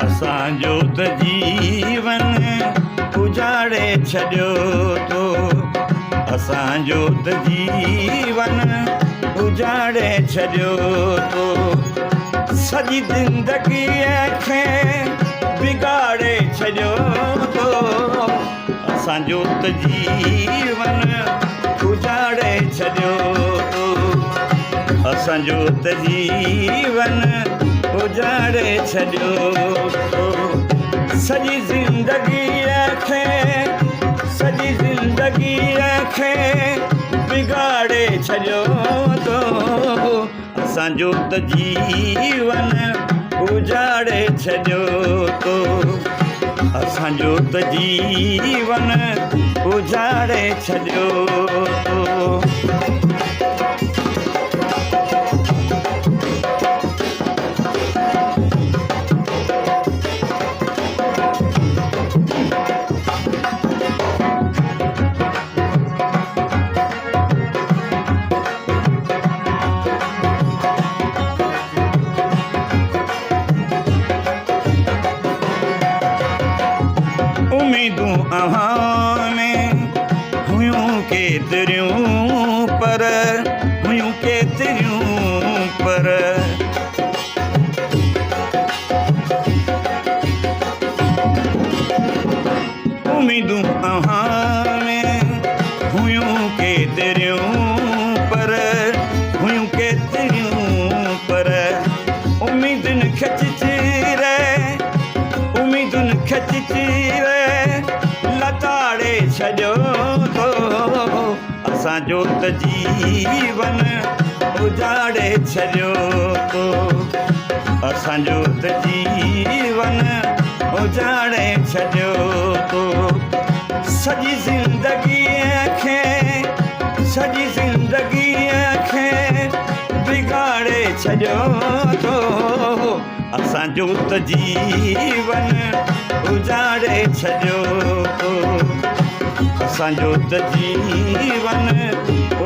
असांजो त जीवन उजाड़े छॾियो तो, असांजो त जीवन उजाड़े छॾियो तो, सॼी ज़िंदगीअ खे बिगाड़े छॾियो तो, असांजो त जीवन उजाड़े छॾियो तो, असांजो त जीवन उजाड़े छॾियो तो, सॼी ज़िंदगीअ खे, सॼी ज़िंदगीअ खे बिगाड़े छॾियो तो, असांजो त जीवन उजाड़े छॾियो तो, असांजो त जीवन उजाड़े छॾियो तो। उम्मीदूं अहां में हुयूं केतिरियूं पर, हुयूं केतिरियूं पर, उम्मीदूं अहां में हुयूं केतिरियूं पर, हुयूं केतिरियूं पर, उम्मीदुनि खिचजी रहे, उम्मीदुनि खिचजी रहे लताड़े छॾियो तो, असांजो त जीवन उजाड़े छॾियो तो, असांजो त जीवन उजाड़े छॾियो तो, सॼी ज़िंदगीअ खे, सॼी ज़िंदगीअ खे बिगाड़े छॾियो तो, असांजो त जीवन उजाड़े छॾियो तो, असांजो त जीवन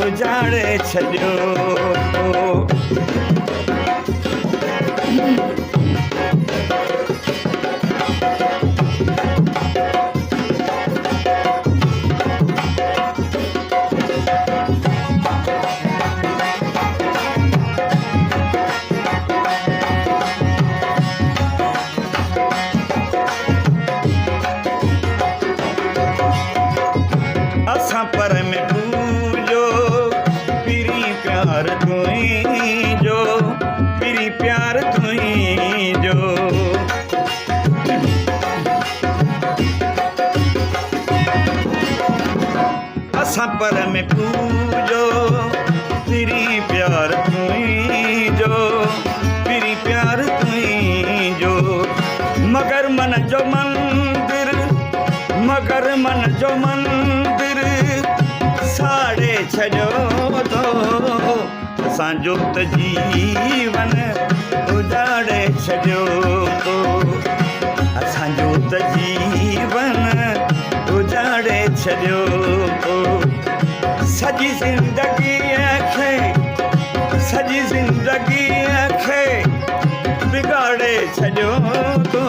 उजाड़े छॾियो तो। असां पर में पूजो पिरी प्यार तुई जो, पिरी प्यार तुई जो, असां पर में पूजो पिरी प्यार तुई जो, पिरी प्यार तुई जो, मगर मन जो मंदिर, मगर मन जो मंदिर साड़े छॾियो तो, असांजो त जीवन उजाड़े छॾियो तो, असांजो त जीवन उजाड़े छॾियो तो, सॼी ज़िंदगीअ खे, सॼी ज़िंदगीअ खे बिगाड़े छॾियो तो,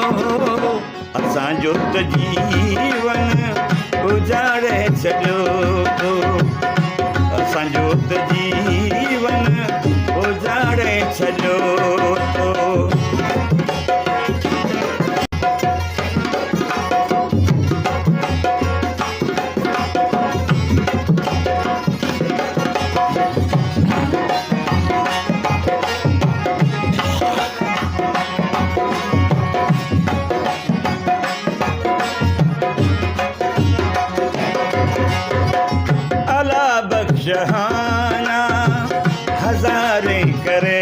असांजो त जीवन उजाड़े छॾियो तो, असांजो त जीवन उजाड़े छॾियो तो। जहाना हजारे करे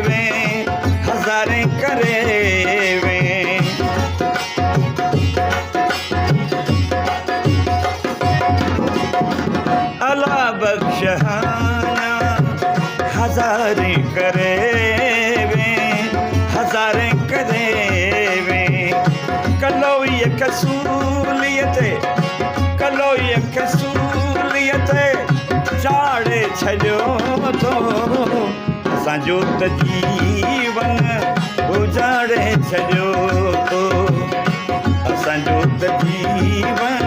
वे, हजारे करे वे, अला बख्श शहाना हज़ारे करेवे हज़ारे करेवे कलोई कसूलियत चाड़े छॾियो तो असांजो त जीवन उजाड़े छॾियो तो असांजो त जीवन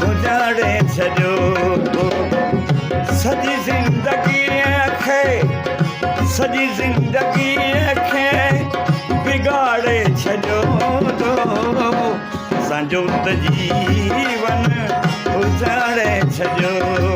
उजाड़े छॾियो तो सॼी ज़िंदगीअ खे बिगाड़े छॾियो तो असांजो त जीवन उजाड़े छॾियो